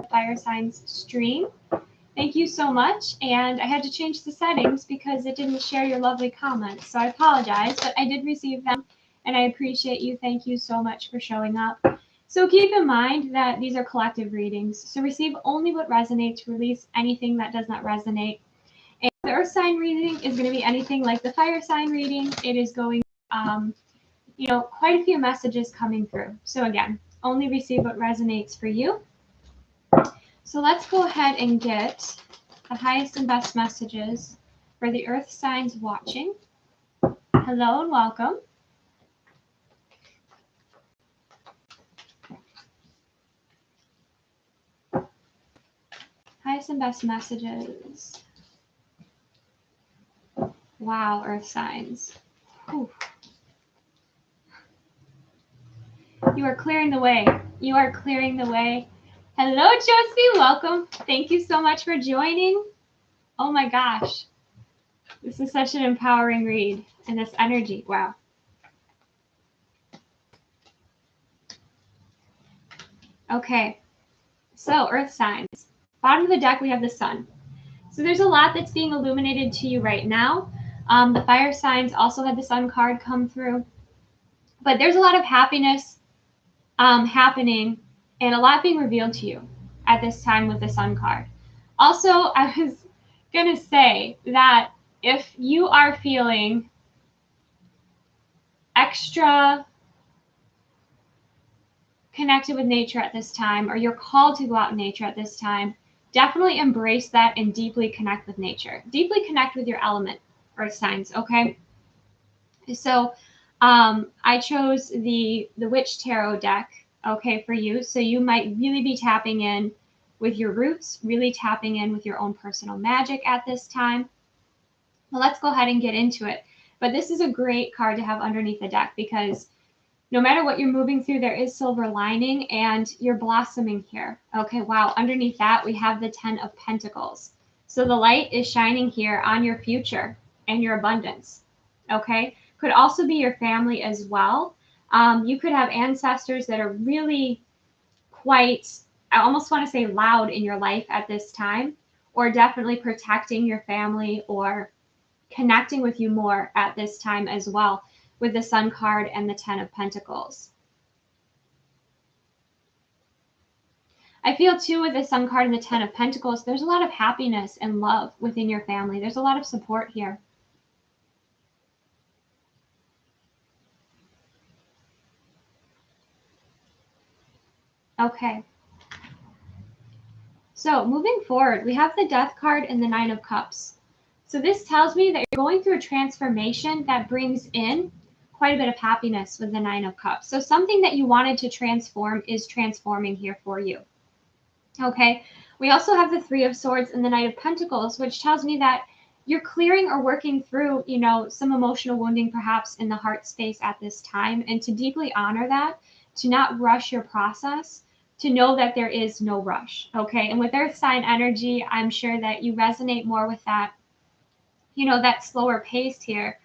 fire signs stream. Thank you so much. And I had to change the settings because it didn't share your lovely comments. So I apologize, but I did receive them and I appreciate you. Thank you so much for showing up. So keep in mind that these are collective readings. So receive only what resonates, release anything that does not resonate. And the earth sign reading is going to be anything like the fire sign reading. It is going, quite a few messages coming through. So again, only receive what resonates for you. So let's go ahead and get the highest and best messages for the earth signs watching. Hello and welcome. Highest and best messages. Wow, earth signs. Whew. You are clearing the way. You are clearing the way. Hello, Josie. Welcome. Thank you so much for joining. Oh my gosh. This is such an empowering read and this energy. Wow. Okay. So, earth signs. Bottom of the deck, we have the sun. So there's a lot that's being illuminated to you right now. The fire signs also had the sun card come through. But there's a lot of happiness happening and a lot being revealed to you at this time with the sun card. Also, I was going to say that if you are feeling extra connected with nature at this time, or you're called to go out in nature at this time, definitely embrace that and deeply connect with nature. Deeply connect with your element, earth signs, okay? So I chose the Witch Tarot deck, okay, for you. So you might really be tapping in with your roots, really tapping in with your own personal magic at this time. Well, let's go ahead and get into it. But this is a great card to have underneath the deck because no matter what you're moving through, there is silver lining and you're blossoming here. Okay, wow. Underneath that, we have the 10 of Pentacles. So the light is shining here on your future and your abundance. Okay, could also be your family as well. You could have ancestors that are really quite, I almost want to say loud in your life at this time, or definitely protecting your family or connecting with you more at this time as well, with the Sun card and the 10 of Pentacles. I feel too with the Sun card and the 10 of Pentacles, there's a lot of happiness and love within your family. There's a lot of support here. Okay. So moving forward, we have the Death card and the 9 of Cups. So this tells me that you're going through a transformation that brings in quite a bit of happiness with the 9 of Cups. So something that you wanted to transform is transforming here for you. Okay. We also have the 3 of Swords and the Knight of Pentacles, which tells me that you're clearing or working through, some emotional wounding perhaps in the heart space at this time, and to deeply honor that, to not rush your process, to know that there is no rush. Okay. And with Earth sign energy, I'm sure that you resonate more with that, that slower pace here.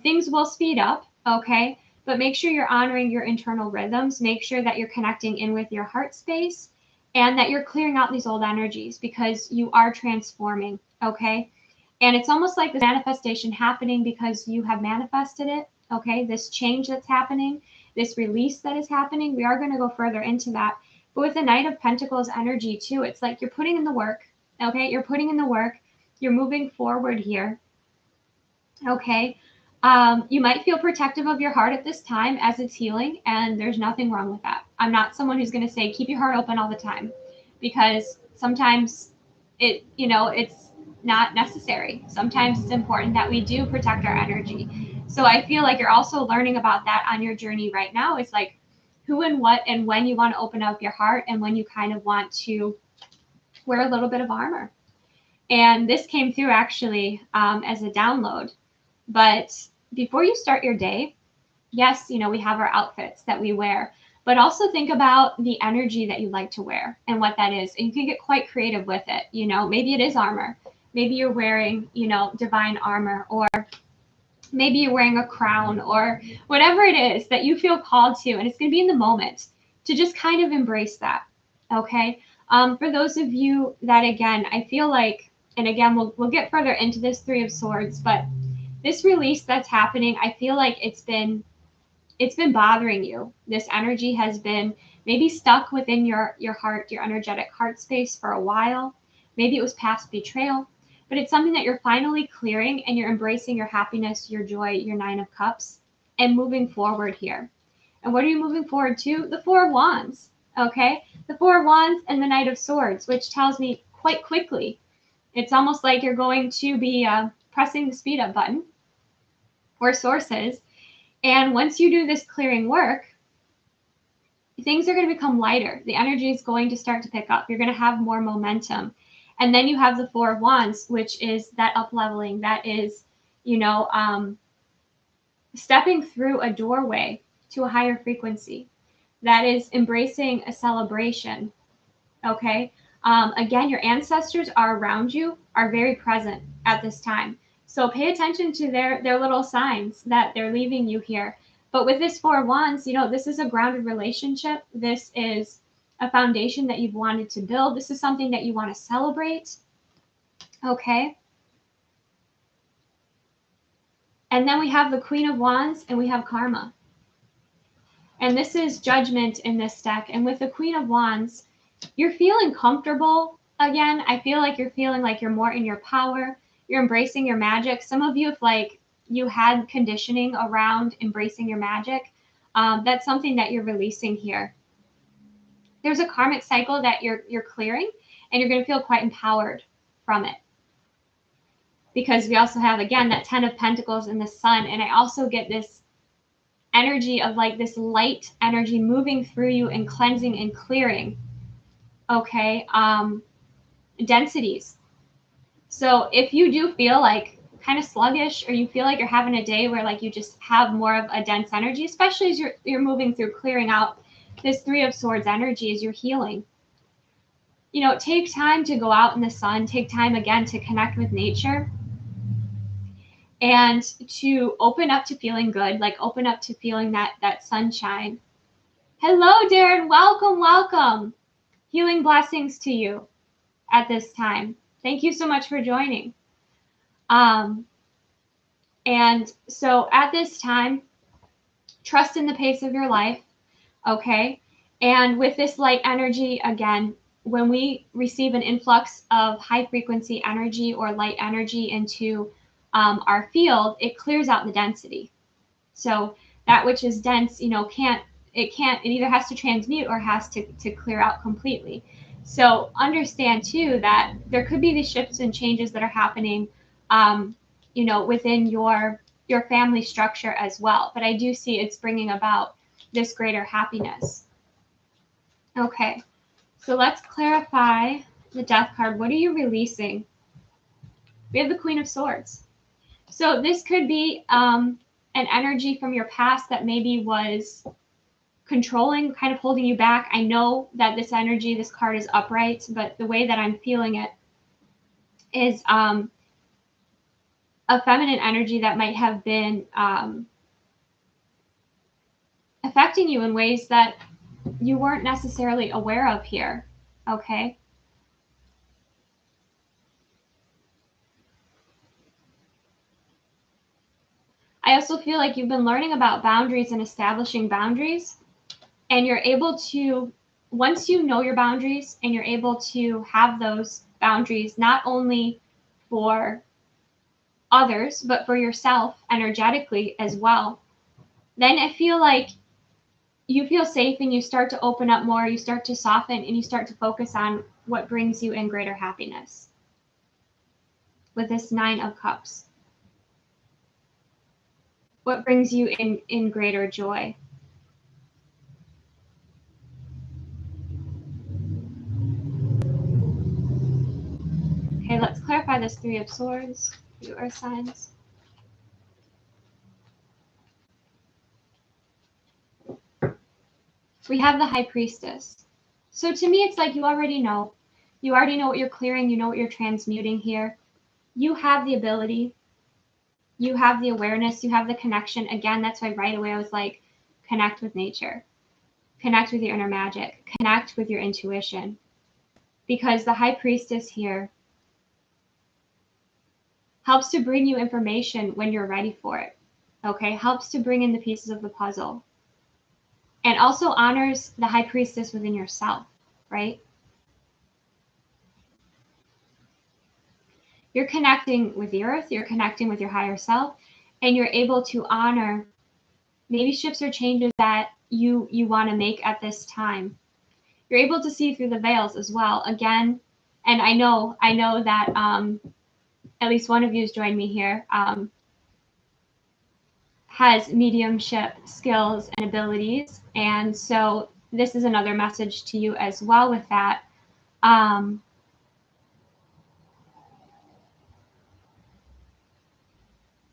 Things will speed up. Okay. But make sure you're honoring your internal rhythms. Make sure that you're connecting in with your heart space and that you're clearing out these old energies because you are transforming. Okay. And it's almost like the manifestation happening because you have manifested it. Okay. This change that's happening, this release that is happening, we are going to go further into that. But with the Knight of Pentacles energy too, it's like you're putting in the work. Okay. You're putting in the work. You're moving forward here. Okay. You might feel protective of your heart at this time as it's healing, and there's nothing wrong with that. I'm not someone who's going to say keep your heart open all the time, because sometimes it's not necessary. Sometimes it's important that we do protect our energy. So I feel like you're also learning about that on your journey right now. It's like who and what and when you want to open up your heart and when you kind of want to wear a little bit of armor. And this came through actually as a download. But before you start your day, yes, we have our outfits that we wear, but also think about the energy that you like to wear and what that is. And you can get quite creative with it. Maybe it is armor. Maybe you're wearing, divine armor, or maybe you're wearing a crown, or whatever it is that you feel called to. And it's going to be in the moment to just kind of embrace that. Okay. For those of you that, again, I feel like, and again, we'll get further into this Three of Swords, but this release that's happening, I feel like it's been bothering you. This energy has been maybe stuck within your heart, your energetic heart space for a while. Maybe it was past betrayal, but it's something that you're finally clearing, and you're embracing your happiness, your joy, your Nine of Cups, and moving forward here. And what are you moving forward to? The Four of Wands, okay? The Four of Wands and the Knight of Swords, which tells me quite quickly, it's almost like you're going to be pressing the speed up button or sources. And once you do this clearing work, things are going to become lighter. The energy is going to start to pick up. You're going to have more momentum. And then you have the Four of Wands, which is that up leveling. That is, stepping through a doorway to a higher frequency. That is embracing a celebration. Okay. Again, your ancestors are around you, are very present at this time. So pay attention to their little signs that they're leaving you here. But with this Four of Wands, this is a grounded relationship. This is a foundation that you've wanted to build. This is something that you want to celebrate. Okay. And then we have the Queen of Wands and we have Karma. And this is Judgment in this deck. And with the Queen of Wands, you're feeling comfortable again. I feel like you're feeling like you're more in your power. You're embracing your magic. Some of you, if you had conditioning around embracing your magic, that's something that you're releasing here. There's a karmic cycle that you're clearing, and you're going to feel quite empowered from it. Because we also have, again, that 10 of Pentacles and the Sun. And I also get this energy of like this light energy moving through you and cleansing and clearing. Okay. Densities. So if you do feel like kind of sluggish, or you feel like you're having a day where like you just have more of a dense energy, especially as you're moving through clearing out this Three of Swords energy as you're healing, take time to go out in the sun, take time again to connect with nature, and to open up to feeling good, like open up to feeling that sunshine. Hello, Darren. Welcome. Healing blessings to you at this time. Thank you so much for joining. And so at this time, trust in the pace of your life, okay? And with this light energy, again, when we receive an influx of high frequency energy or light energy into our field, it clears out the density. So that which is dense, it either has to transmute or has to clear out completely. So understand too that there could be these shifts and changes that are happening, within your family structure as well. But I do see it's bringing about this greater happiness. Okay, so let's clarify the Death card. What are you releasing? We have the Queen of Swords. So this could be an energy from your past that maybe was controlling, kind of holding you back. I know that this energy, this card is upright, but the way that I'm feeling it is a feminine energy that might have been affecting you in ways that you weren't necessarily aware of here. Okay. I also feel like you've been learning about boundaries and establishing boundaries. And you're able to, once you know your boundaries and you're able to have those boundaries, not only for others, but for yourself energetically as well, then I feel like you feel safe and you start to open up more, you start to soften, and you start to focus on what brings you in greater happiness. With this Nine of Cups. What brings you in greater joy? Okay, let's clarify this Three of Swords, you earth signs. We have the High Priestess. So to me, it's like you already know. You already know what you're clearing. You know what you're transmuting here. You have the ability. You have the awareness. You have the connection. Again, that's why right away I was like, connect with nature. Connect with your inner magic. Connect with your intuition. because the High Priestess here helps to bring you information when you're ready for it. Okay, helps to bring in the pieces of the puzzle, and also honors the High Priestess within yourself, right? You're connecting with the earth, you're connecting with your higher self, and you're able to honor maybe shifts or changes that you want to make at this time. You're able to see through the veils as well. Again, and I know that at least one of you has joined me here, has mediumship skills and abilities. And so this is another message to you as well with that.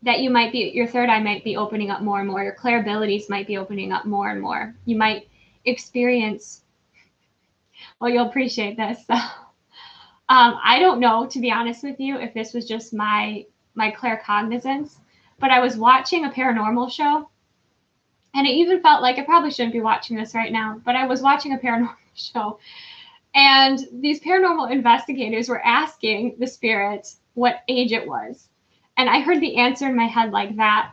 That you might be, your third eye might be opening up more and more. Your clair abilities might be opening up more and more. You might experience, well, you'll appreciate this. So, I don't know, to be honest with you, if this was just my claircognizance, but I was watching a paranormal show, and it even felt like I probably shouldn't be watching this right now, but I was watching a paranormal show, and these paranormal investigators were asking the spirit what age it was. And I heard the answer in my head like that.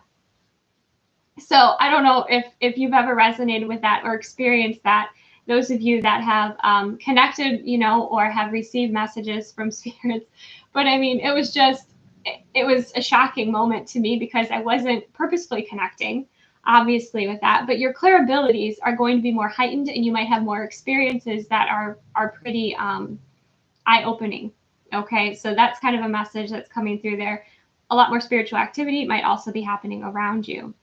So I don't know if you've ever resonated with that or experienced that. Those of you that have connected, or have received messages from spirits. But I mean, it was a shocking moment to me because I wasn't purposefully connecting, obviously, with that. But your clear abilities are going to be more heightened, and you might have more experiences that are pretty eye-opening. Okay, so that's kind of a message that's coming through there. A lot more spiritual activity might also be happening around you.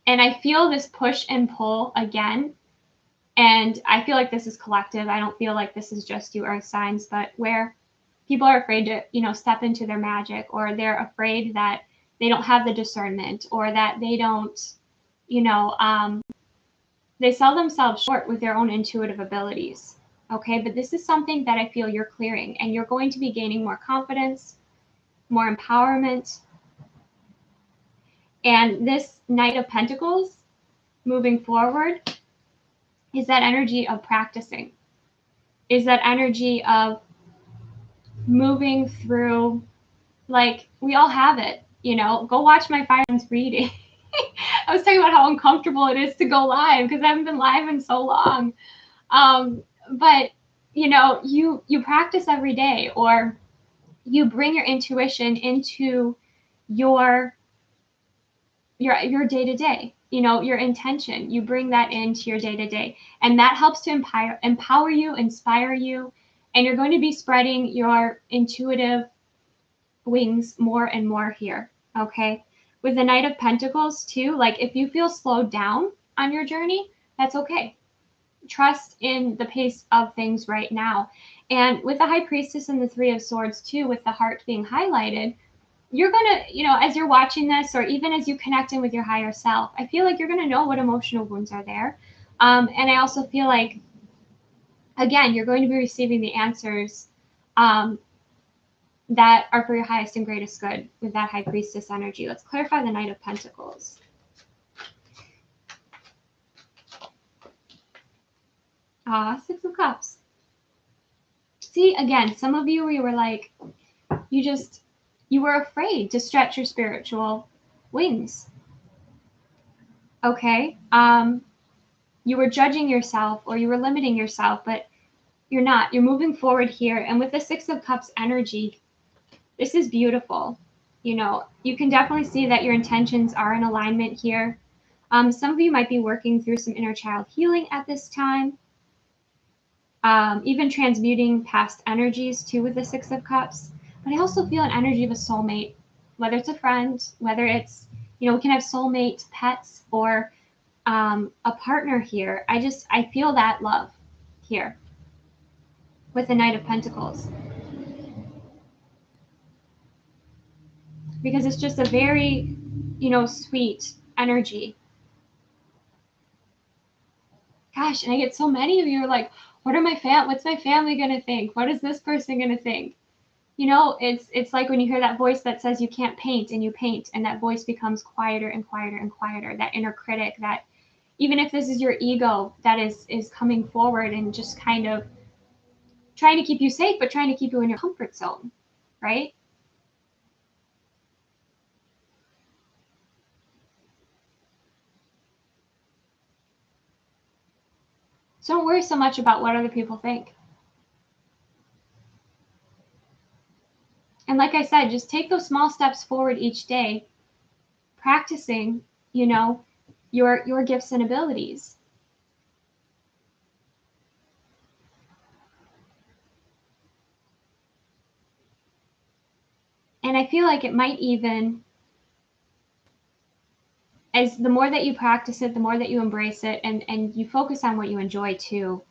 And I feel this push and pull again. And I feel like this is collective. I don't feel like this is just you earth signs, but where people are afraid to, step into their magic, or they're afraid that they don't have the discernment, or that they don't, they sell themselves short with their own intuitive abilities. Okay, but this is something that I feel you're clearing, and you're going to be gaining more confidence, more empowerment. And this Knight of Pentacles moving forward is that energy of practicing, is that energy of moving through, like, we all have it, go watch my Fireman's reading. I was talking about how uncomfortable it is to go live because I haven't been live in so long. But you practice every day, or you bring your intuition into your day-to-day, your intention, you bring that into your day-to-day, and that helps to empower you, inspire you, and you're going to be spreading your intuitive wings more and more here. Okay, with the Knight of Pentacles too, like, if you feel slowed down on your journey, that's okay. Trust in the pace of things right now. And with the High Priestess and the Three of Swords too, with the heart being highlighted, you're going to, as you're watching this, or even as you connect in with your higher self, I feel like you're going to know what emotional wounds are there. And I also feel like, again, you're going to be receiving the answers that are for your highest and greatest good with that High Priestess energy. Let's clarify the Knight of Pentacles. Six of Cups. See, again, some of you, were like, you were afraid to stretch your spiritual wings. Okay. You were judging yourself, or you were limiting yourself, but you're not. You're moving forward here. And with the Six of Cups energy, this is beautiful. You can definitely see that your intentions are in alignment here. Some of you might be working through some inner child healing at this time. Even transmuting past energies too with the Six of Cups. But I also feel an energy of a soulmate, whether it's a friend, whether it's, we can have soulmate pets, or a partner here. I feel that love here with the Knight of Pentacles. Because it's just a very, sweet energy. Gosh, and I get so many of you are like, what's my family going to think? What is this person going to think? It's like when you hear that voice that says you can't paint, and you paint, and that voice becomes quieter and quieter and quieter, that inner critic that, even if this is your ego that is coming forward and just kind of trying to keep you safe, but trying to keep you in your comfort zone, right? So don't worry so much about what other people think. And like I said, just take those small steps forward each day, practicing, you know, your gifts and abilities. And I feel like it might even, as the more that you practice it, the more that you embrace it, and you focus on what you enjoy too,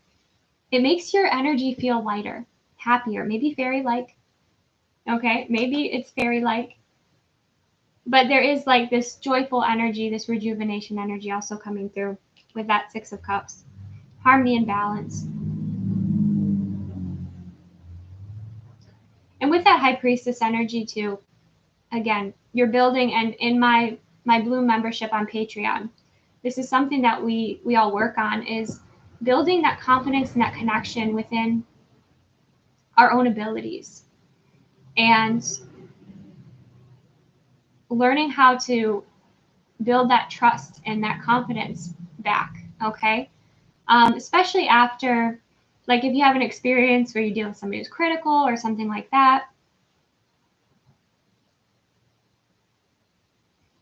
it makes your energy feel lighter, happier, maybe fairy-like. Okay, maybe it's fairy-like. But there is like this joyful energy, this rejuvenation energy also coming through with that Six of Cups. Harmony and balance. And with that High Priestess energy too, again, you're building, and in my Bloom membership on Patreon, this is something that we all work on, is building that confidence and that connection within our own abilities, and learning how to build that trust and that confidence back, okay? Especially after, like if you have an experience where you deal with somebody who's critical or something like that.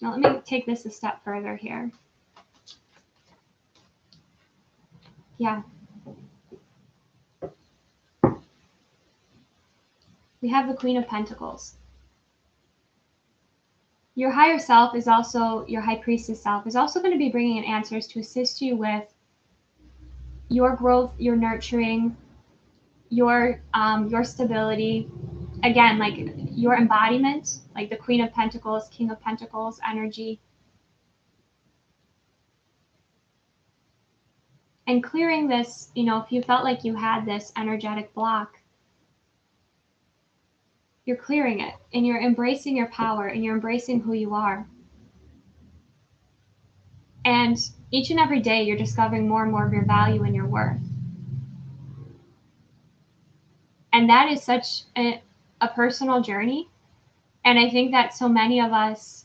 Now let me take this a step further here. Yeah. We have the Queen of Pentacles. Your higher self is also, your High Priestess self is also going to be bringing in answers to assist you with your growth, your nurturing, your stability. Again, like your embodiment, like the Queen of Pentacles, King of Pentacles energy. And clearing this, you know, if you felt like you had this energetic block, you're clearing it and you're embracing your power and you're embracing who you are. And each and every day, you're discovering more and more of your value and your worth. And that is such a personal journey. And I think that so many of us,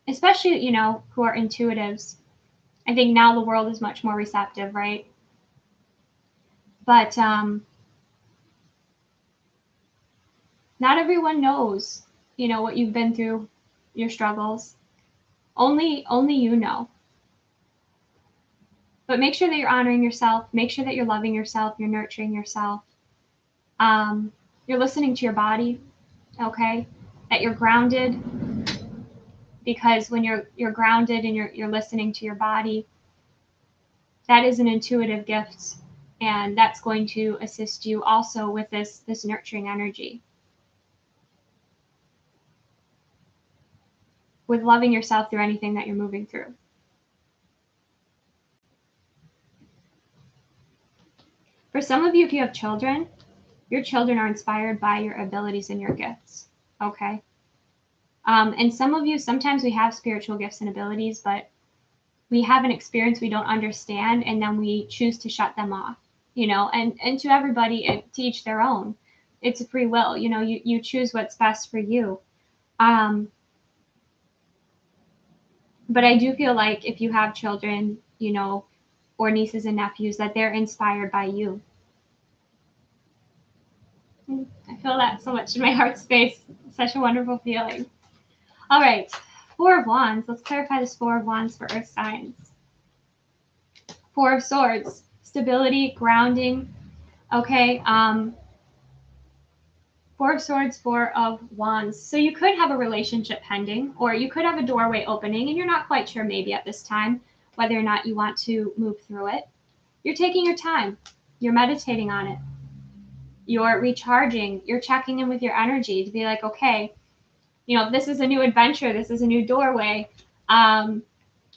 especially, you know, who are intuitives, I think now the world is much more receptive, right? But not everyone knows, you know, what you've been through, your struggles. Only you know. But make sure that you're honoring yourself. Make sure that you're loving yourself. You're nurturing yourself. You're listening to your body, okay? That you're grounded, because when you're grounded and you're listening to your body, that is an intuitive gift, and that's going to assist you also with this nurturing energy, with loving yourself through anything that you're moving through. For some of you, if you have children, your children are inspired by your abilities and your gifts, okay? And some of you, sometimes we have spiritual gifts and abilities, but we have an experience we don't understand, and then we choose to shut them off, you know, and to everybody, to each their own. It's a free will, you know, you choose what's best for you. But I do feel like if you have children, you know, or nieces and nephews, that they're inspired by you. I feel that so much in my heart space. Such a wonderful feeling. All right, Four of Wands. Let's clarify this Four of Wands for Earth signs. Four of Swords, stability, grounding. Okay, Four of Swords, Four of Wands. So you could have a relationship pending, or you could have a doorway opening, and you're not quite sure maybe at this time whether or not you want to move through it. You're taking your time. You're meditating on it. You're recharging. You're checking in with your energy to be like, okay, you know, this is a new adventure. This is a new doorway.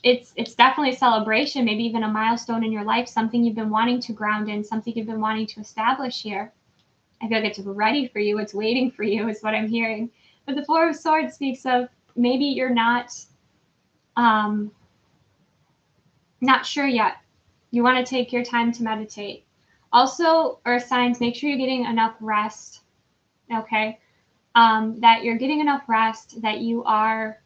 It's definitely a celebration, maybe even a milestone in your life, something you've been wanting to ground in, something you've been wanting to establish here. I feel like it's ready for you. It's waiting for you is what I'm hearing. But the Four of Swords speaks of maybe you're not not sure yet, you want to take your time to meditate. Also, earth signs, make sure you're getting enough rest, okay? That you're getting enough rest, that you are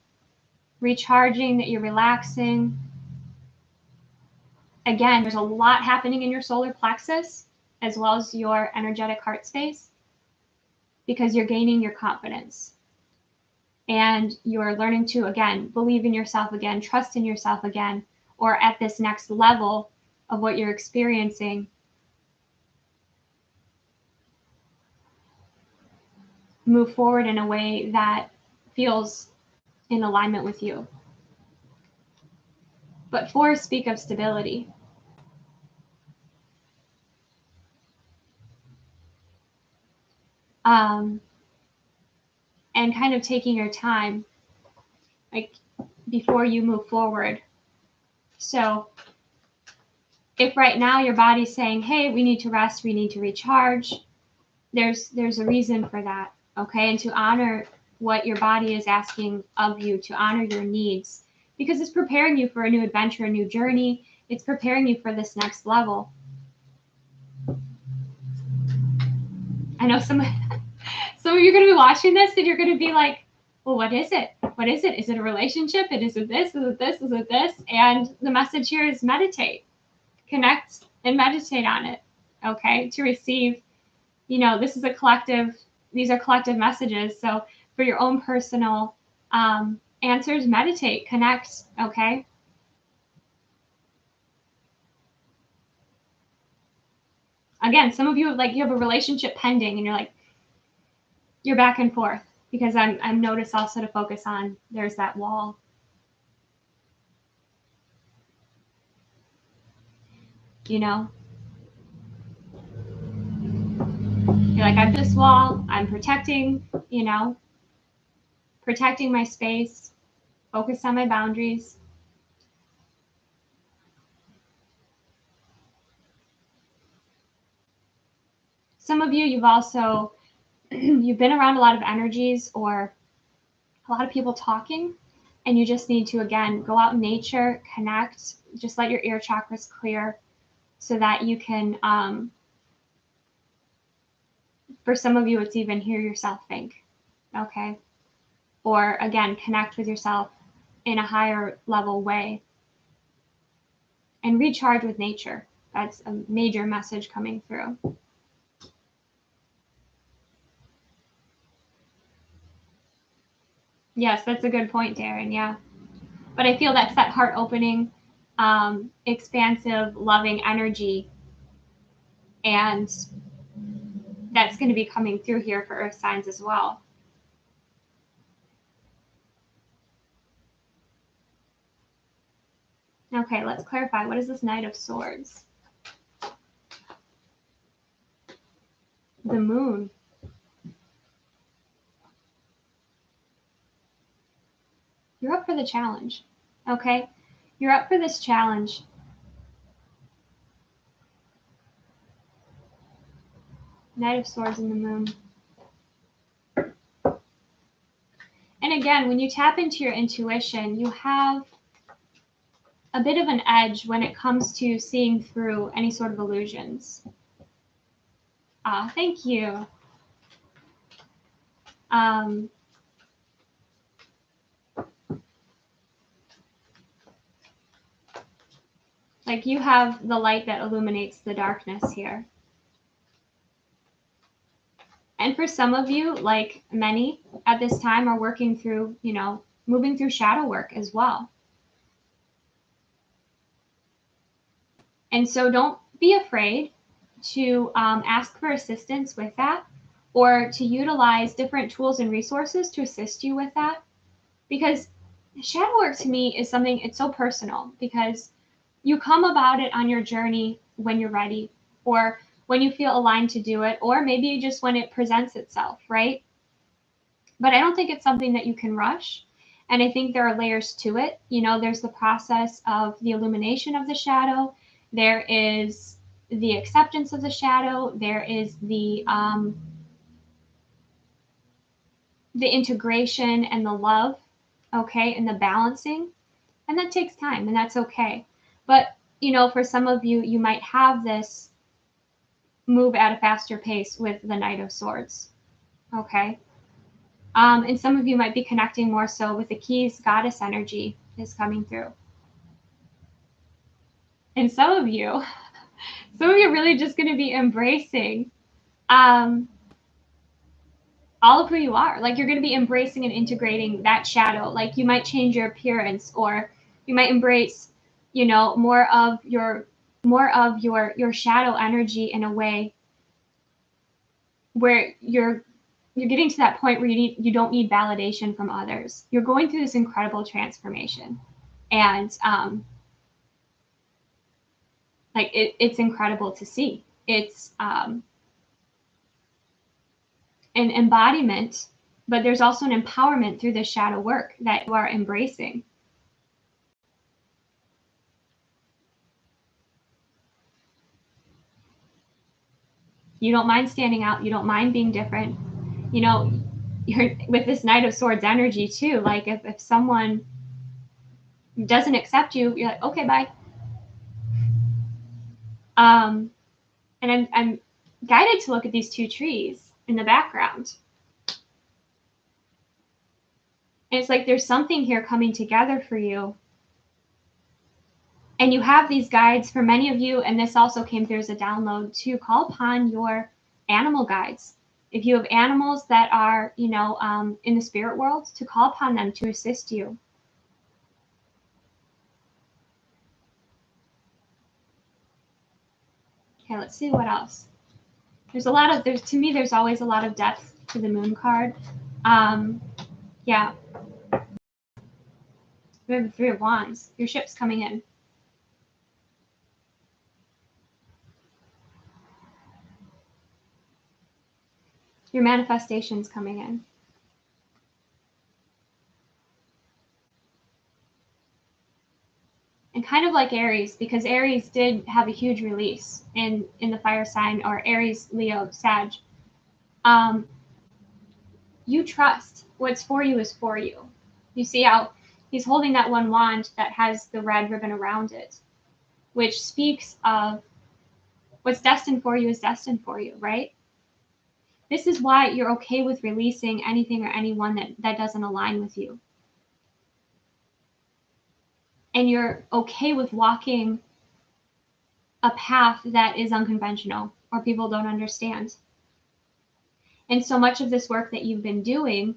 recharging, that you're relaxing. Again, there's a lot happening in your solar plexus as well as your energetic heart space, because you're gaining your confidence and you're learning to, again, believe in yourself again, trust in yourself again, or at this next level of what you're experiencing, move forward in a way that feels in alignment with you. But fours speak of stability. And kind of taking your time, like, before you move forward. So if right now your body's saying, hey, we need to rest, we need to recharge, there's a reason for that, okay? And to honor what your body is asking of you, to honor your needs, because it's preparing you for a new adventure, a new journey. It's preparing you for this next level. I know some of you are going to be watching this and you're going to be like, well, what is it? What is it? Is it a relationship? Is it this? Is it this? Is it this? And the message here is meditate, connect and meditate on it, okay? To receive, this is a collective, these are collective messages. So for your own personal answers, meditate, connect, okay? Again, some of you, like, you have a relationship pending and you're back and forth, because I'm noticed also to focus on, there's that wall. You're like, I've this wall, I'm protecting, protecting my space, focus on my boundaries. Some of you, you've also, you've been around a lot of energies or a lot of people talking, and you just need to, again, go out in nature, connect, just let your ear chakras clear so that you can, for some of you, it's even hear yourself think, okay? Or again, connect with yourself in a higher level way and recharge with nature. That's a major message coming through. Yes, that's a good point, Darren. Yeah. But I feel that's that heart opening, expansive, loving energy. And that's going to be coming through here for earth signs as well. Okay, let's clarify. What is this Knight of Swords? The moon. You're up for the challenge. Okay? You're up for this challenge. Knight of Swords and the moon. And again, when you tap into your intuition, you have a bit of an edge when it comes to seeing through any sort of illusions. Thank you. Like, you have the light that illuminates the darkness here. And for some of you, like many at this time, are working through, moving through shadow work as well. And so don't be afraid to ask for assistance with that, or to utilize different tools and resources to assist you with that. Because shadow work to me is something, it's so personal, because you come about it on your journey when you're ready, or when you feel aligned to do it, or maybe just when it presents itself, right? But I don't think it's something that you can rush. And I think there are layers to it. There's the process of the illumination of the shadow. There is the acceptance of the shadow. There is the integration and the love, okay, and the balancing. And that takes time, and that's okay. But, you know, for some of you, you might have this move at a faster pace with the Knight of Swords. Okay. And some of you might be connecting more so with the keys. Goddess energy is coming through. And some of you are really just going to be embracing all of who you are. Like, you're going to be embracing and integrating that shadow. Like, you might change your appearance, or you might embrace, you know, more of your shadow energy in a way where you're getting to that point where you don't need validation from others. You're going through this incredible transformation, and like it's incredible to see. It's an embodiment, but there's also an empowerment through the shadow work that you are embracing. You don't mind standing out. You don't mind being different. You know, you're with this Knight of Swords energy too. Like, if someone doesn't accept you, you're like, okay, bye. And I'm guided to look at these two trees in the background. And it's like there's something here coming together for you. And you have these guides for many of you, and this also came through as a download, to call upon your animal guides. If you have animals that are, you know, in the spirit world, to call upon them to assist you. Okay, let's see what else. There's always a lot of depth to the moon card. Yeah. We have the Three of Wands. Your ship's coming in. Your manifestation's coming in. And kind of like Aries, because Aries did have a huge release in the fire sign, or Aries, Leo, Sag. You trust what's for you is for you. You see how he's holding that one wand that has the red ribbon around it, which speaks of what's destined for you is destined for you, right? This is why you're okay with releasing anything or anyone that doesn't align with you. And you're okay with walking a path that is unconventional or people don't understand. And so much of this work that you've been doing,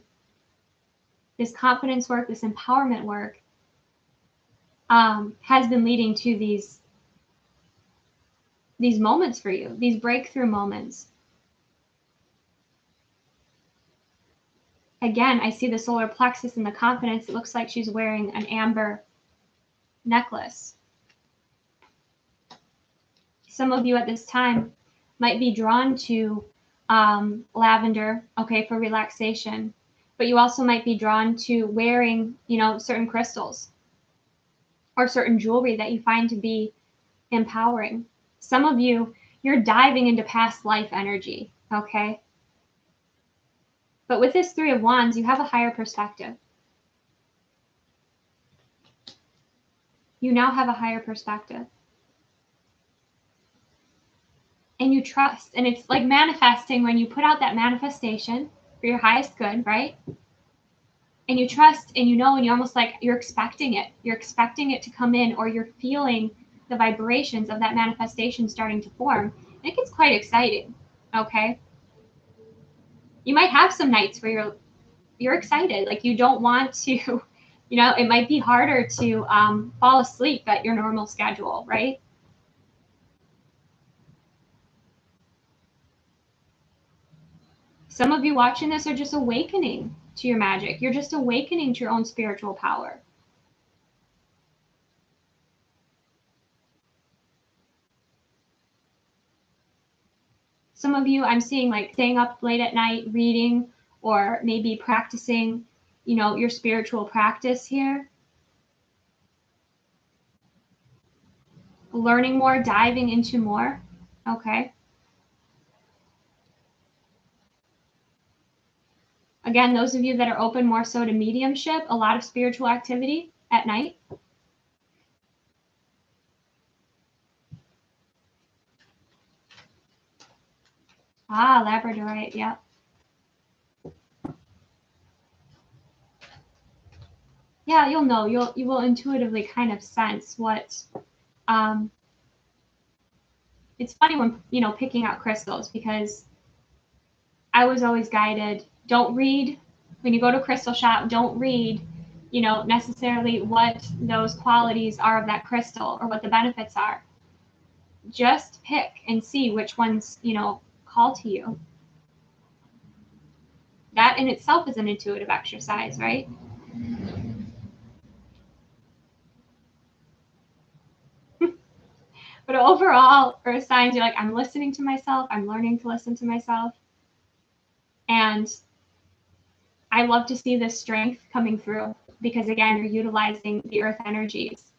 this confidence work, this empowerment work, has been leading to these moments for you, these breakthrough moments. Again, I see the solar plexus and the confidence. It looks like she's wearing an amber necklace. Some of you at this time might be drawn to lavender, okay, for relaxation, but you also might be drawn to wearing, you know, certain crystals or certain jewelry that you find to be empowering. Some of you, you're diving into past life energy, okay? But with this Three of Wands, you have a higher perspective. You now have a higher perspective. And you trust. And it's like manifesting, when you put out that manifestation for your highest good, right? And you trust, and you know, and you're almost like you're expecting it. You're expecting it to come in, or you're feeling the vibrations of that manifestation starting to form. And it gets quite exciting, okay? You might have some nights where you're excited, like you don't want to, you know, it might be harder to fall asleep at your normal schedule, right? Some of you watching this are just awakening to your magic. You're just awakening to your own spiritual power. Some of you, I'm seeing like staying up late at night reading, or maybe practicing, you know, your spiritual practice here. Learning more, diving into more, okay? Again, those of you that are open more so to mediumship, a lot of spiritual activity at night. Ah, labradorite, yeah. Yeah, you'll know. You will intuitively kind of sense what. It's funny when picking out crystals, because I was always guided. Don't read when you go to a crystal shop. Don't read, necessarily what those qualities are of that crystal or what the benefits are. Just pick and see which ones call to you. That in itself is an intuitive exercise, right? But overall, earth signs, you're like, I'm listening to myself. I'm learning to listen to myself. And I love to see this strength coming through, because again, you're utilizing the earth energies.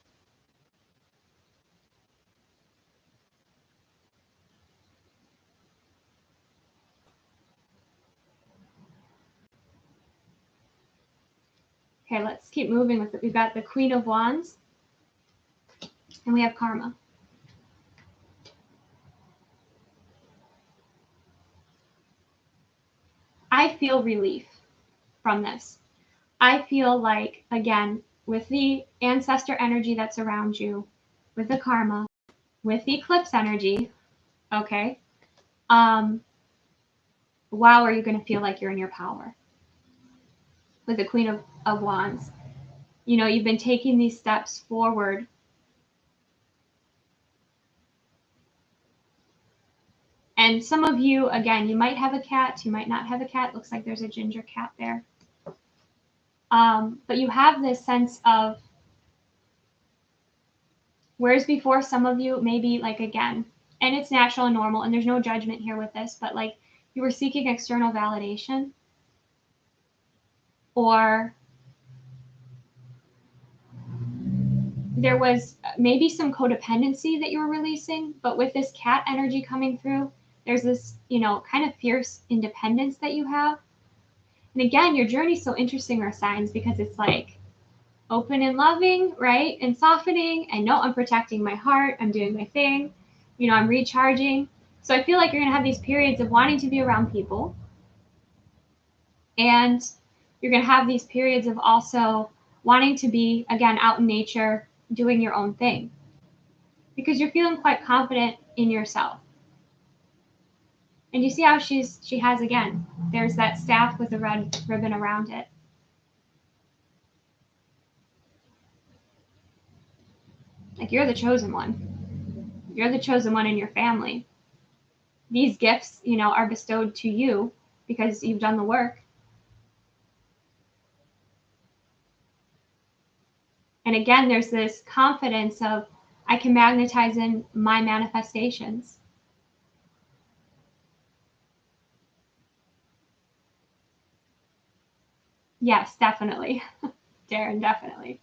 Okay, let's keep moving with it. We've got the Queen of Wands, and we have Karma. I feel relief from this. I feel like, again, with the ancestor energy that's around you, with the karma, with the eclipse energy, okay, wow, are you going to feel like you're in your power? With the Queen of Wands, you've been taking these steps forward. And some of you, again, you might have a cat, you might not have a cat. Looks like there's a ginger cat there. But you have this sense of, whereas before some of you maybe, like, again, and it's natural and normal, and there's no judgment here with this, but like you were seeking external validation, or there was maybe some codependency that you were releasing. But with this cat energy coming through, there's this, kind of fierce independence that you have. And again, your journey's so interesting, our signs, because it's like open and loving, right? And softening. And no, I'm protecting my heart. I'm doing my thing. I'm recharging. So I feel like you're going to have these periods of wanting to be around people. And you're going to have these periods of also wanting to be, again, out in nature, doing your own thing, because you're feeling quite confident in yourself. And you see how she has, again, there's that staff with a red ribbon around it. Like, you're the chosen one. You're the chosen one in your family. These gifts, are bestowed to you because you've done the work. And again, there's this confidence of, I can magnetize in my manifestations. Yes, definitely. Darren, definitely.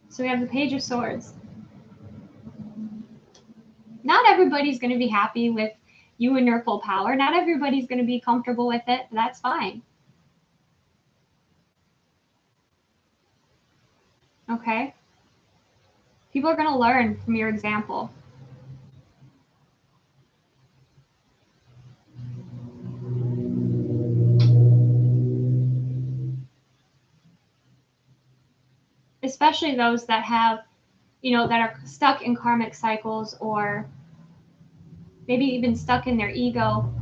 So we have the Page of Swords. Not everybody's going to be happy with you in your full power. Not everybody's going to be comfortable with it. That's fine. Okay? People are going to learn from your example. Especially those that have, that are stuck in karmic cycles, or maybe even stuck in their ego.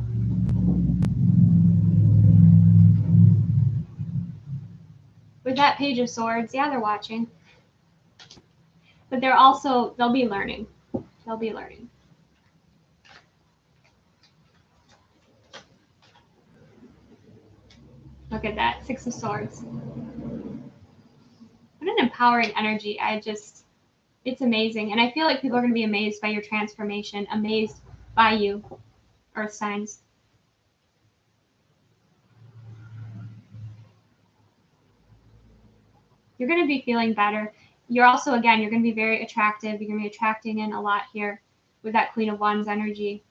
With that Page of Swords, yeah, they're watching. But they'll be learning. They'll be learning. Look at that, Six of Swords. What an empowering energy. It's amazing. And I feel like people are going to be amazed by your transformation, amazed by you, Earth signs. You're going to be feeling better. You're also, again, you're going to be very attractive. You're going to be attracting in a lot here with that Queen of Wands energy.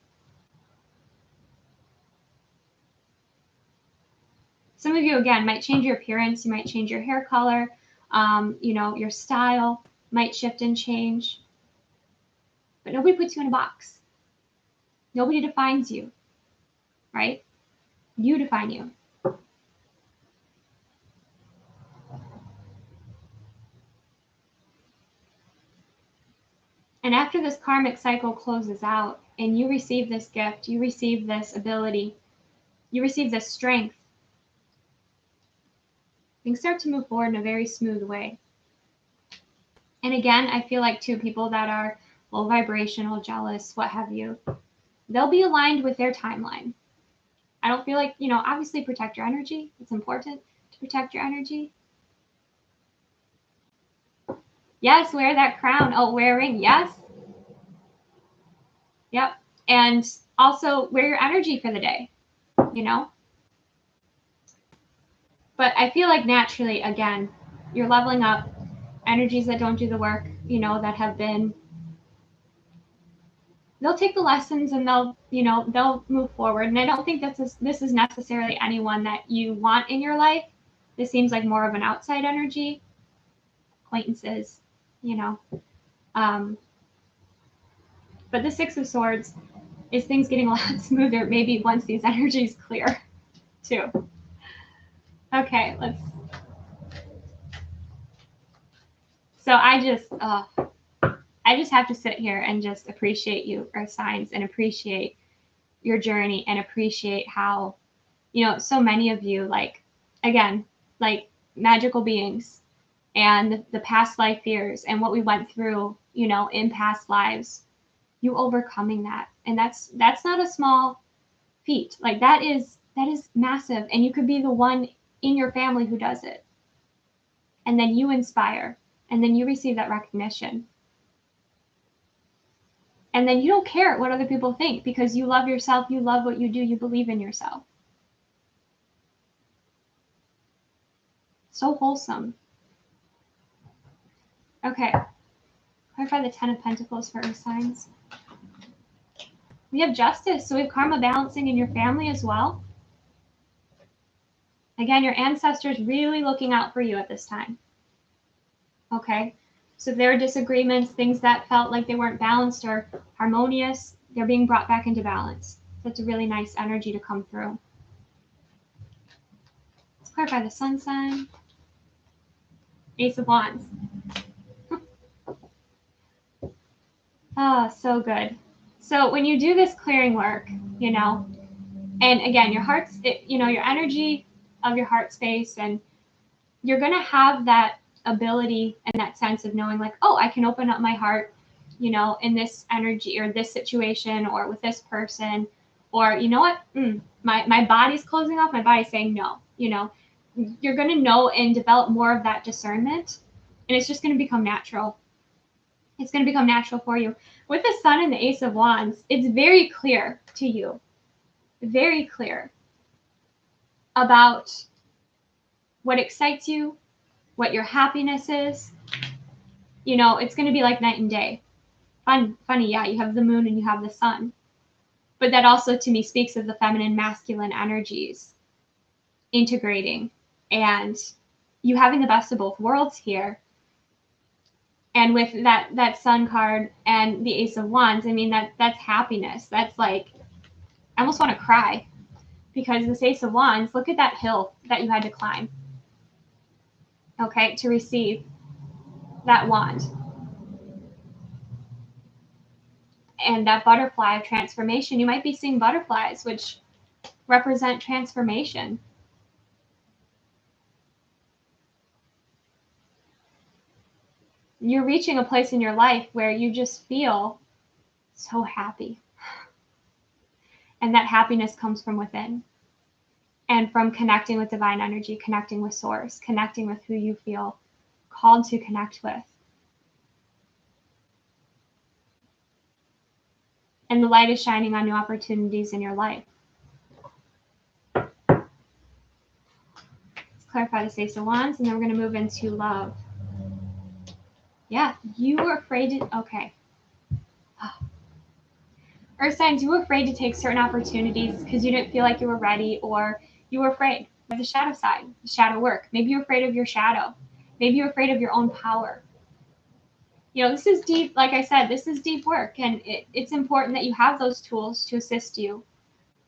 Some of you, again, might change your appearance. You might change your hair color. You know, your style might shift and change, but nobody puts you in a box. Nobody defines you, right? You define you. And after this karmic cycle closes out and you receive this gift, you receive this ability, you receive this strength, things start to move forward in a very smooth way. And again, I feel like too, people that are low vibrational, jealous, what have you, they'll be aligned with their timeline. I don't feel like, you know, obviously protect your energy. It's important to protect your energy. Yes, wear that crown. Oh, wear a ring. Yes. Yep. And also wear your energy for the day, you know? But I feel like naturally, again, you're leveling up. Energies that don't do the work, you know, that have been, they'll take the lessons and they'll, you know, they'll move forward. And I don't think this is necessarily anyone that you want in your life. This seems like more of an outside energy, acquaintances, you know. But the Six of Swords is things getting a lot smoother, maybe once these energies clear, too. Okay, let's. So I just have to sit here and just appreciate you, Earth signs, and appreciate your journey and appreciate how, you know, so many of you, like, again, like magical beings and the past life fears and what we went through, you know, in past lives, you overcoming that. And that's not a small feat. Like that is massive. And you could be the one in your family who does it. And then you inspire, and then you receive that recognition. And then you don't care what other people think because you love yourself, you love what you do, you believe in yourself. So wholesome. Okay. Clarify the 10 of Pentacles for Earth signs. We have Justice, so we have karma balancing in your family as well. Again, your ancestors really looking out for you at this time. Okay. So if there are disagreements, things that felt like they weren't balanced or harmonious, they're being brought back into balance. So it's a really nice energy to come through. Let's clarify the Sun sign. Ace of Wands. Oh, so good. So when you do this clearing work, you know, and again, your heart's, you know, your energy of your heart space, and you're going to have that ability and that sense of knowing like, oh, I can open up my heart, you know, in this energy or this situation or with this person, or you know what, my body's closing off, my body's saying no, you know, you're going to know and develop more of that discernment, and it's just going to become natural. It's going to become natural for you. With the Sun and the Ace of Wands, it's very clear to you, very clear about what excites you, what your happiness is. You know, it's going to be like night and day. Funny, yeah, you have the moon and you have the sun. But that also to me speaks of the feminine, masculine energies integrating and you having the best of both worlds here. And with that Sun card and the Ace of Wands, I mean, that's happiness. That's like, I almost want to cry because this Ace of Wands, look at that hill that you had to climb, okay, to receive that wand. And that butterfly of transformation, you might be seeing butterflies, which represent transformation. You're reaching a place in your life where you just feel so happy. And that happiness comes from within. And from connecting with divine energy, connecting with source, connecting with who you feel called to connect with. And the light is shining on new opportunities in your life. Let's clarify the Ace of Wands, and then we're going to move into love. Yeah, you were afraid to, okay. Earth signs, you were afraid to take certain opportunities because you didn't feel like you were ready, or you were afraid of the shadow side, the shadow work. Maybe you're afraid of your shadow. Maybe you're afraid of your own power. You know, this is deep, like I said, this is deep work, and it's important that you have those tools to assist you.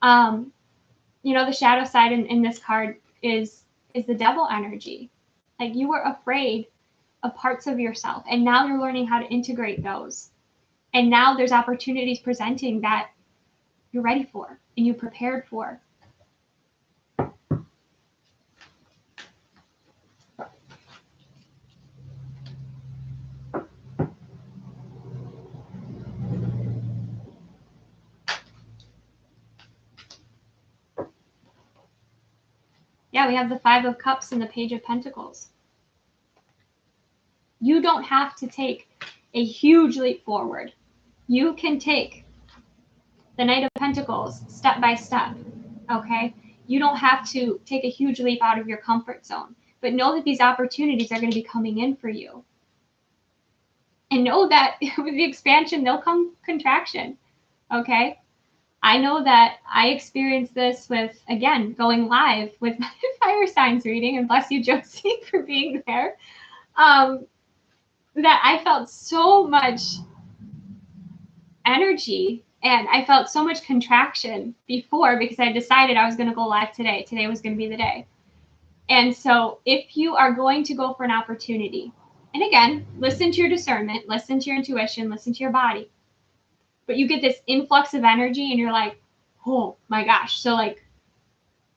You know, the shadow side in this card is the devil energy. Like, you were afraid of parts of yourself, and now you're learning how to integrate those. And now there's opportunities presenting that you're ready for and you prepared for. Yeah, we have the Five of Cups and the Page of Pentacles. You don't have to take a huge leap forward. You can take the Knight of Pentacles step by step, okay? You don't have to take a huge leap out of your comfort zone, but know that these opportunities are going to be coming in for you. And know that with the expansion, there'll come contraction, okay? I know that I experienced this with, again, going live with my fire signs reading, and bless you, Josie, for being there, that I felt so much energy and I felt so much contraction before because I decided I was going to go live today. Today was going to be the day. And so if you are going to go for an opportunity, and again, listen to your discernment, listen to your intuition, listen to your body, but you get this influx of energy and you're like, oh my gosh. So like,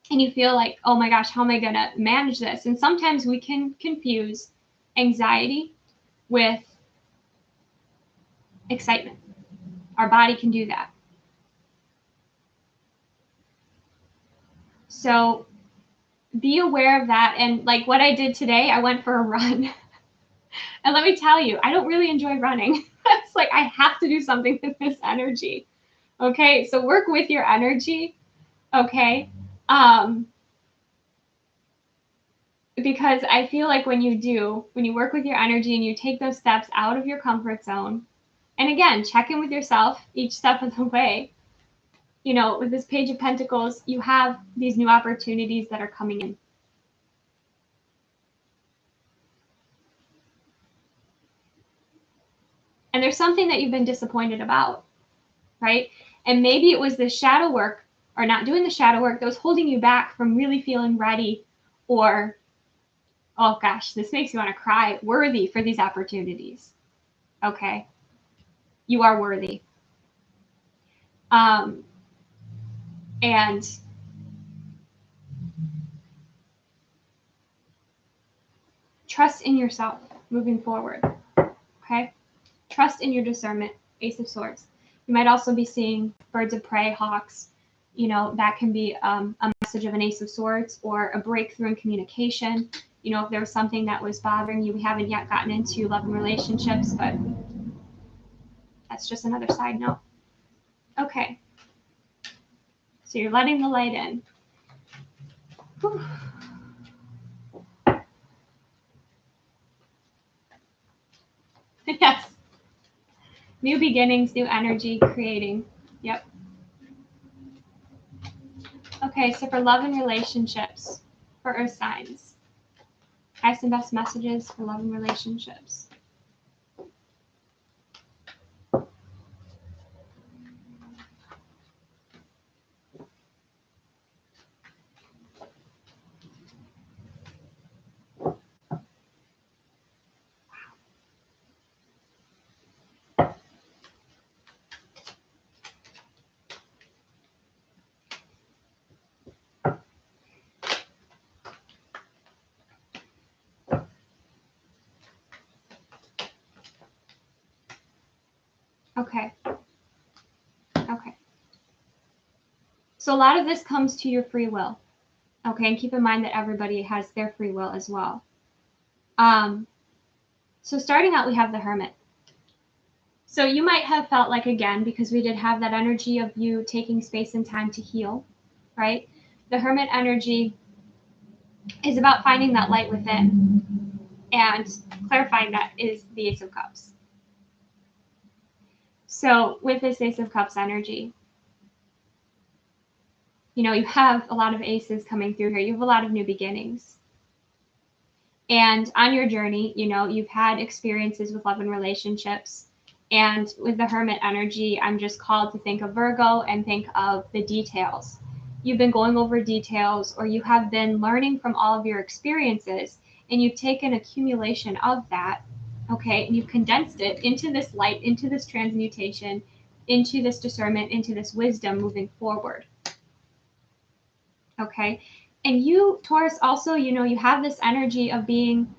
and you feel like, oh my gosh, how am I going to manage this? And sometimes we can confuse anxiety with excitement. Our body can do that. So be aware of that. And like what I did today, I went for a run. And let me tell you, I don't really enjoy running. It's like I have to do something with this energy. Okay, so work with your energy. Okay. Because I feel like when you work with your energy and you take those steps out of your comfort zone, and again, check in with yourself each step of the way. You know, with this Page of Pentacles, you have these new opportunities that are coming in. And there's something that you've been disappointed about, right? And maybe it was the shadow work or not doing the shadow work that was holding you back from really feeling ready or, oh gosh, this makes you want to cry, worthy for these opportunities. Okay. You are worthy. And trust in yourself moving forward. Okay. Trust in your discernment, Ace of Swords. You might also be seeing birds of prey, hawks. You know, that can be a message of an Ace of Swords or a breakthrough in communication. You know, if there was something that was bothering you, we haven't yet gotten into love and relationships, but that's just another side note. Okay. So you're letting the light in. Whew. Yes. New beginnings, new energy, creating. Yep. Okay, so for love and relationships, for Earth signs, highest and best messages for love and relationships. Okay. Okay. So a lot of this comes to your free will. Okay, and keep in mind that everybody has their free will as well. So starting out, we have the Hermit. So you might have felt like, again, because we did have that energy of you taking space and time to heal, right? The Hermit energy is about finding that light within, and clarifying that is the Ace of Cups. So with this Ace of Cups energy, you know, you have a lot of aces coming through here. You have a lot of new beginnings. And on your journey, you know, you've had experiences with love and relationships. And with the Hermit energy, I'm just called to think of Virgo and think of the details. You've been going over details, or you have been learning from all of your experiences, and you've taken accumulation of that, okay, and you've condensed it into this light, into this transmutation, into this discernment, into this wisdom moving forward. Okay. And you, Taurus, also, you know, you have this energy of being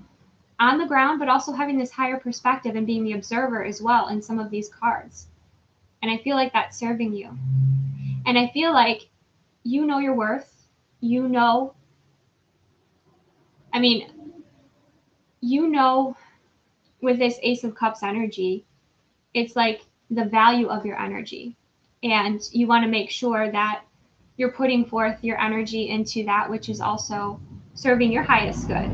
on the ground, but also having this higher perspective and being the observer as well in some of these cards. And I feel like that's serving you. And I feel like you know your worth. You know, I mean, you know, with this Ace of Cups energy, it's like the value of your energy. And you want to make sure that you're putting forth your energy into that which is also serving your highest good.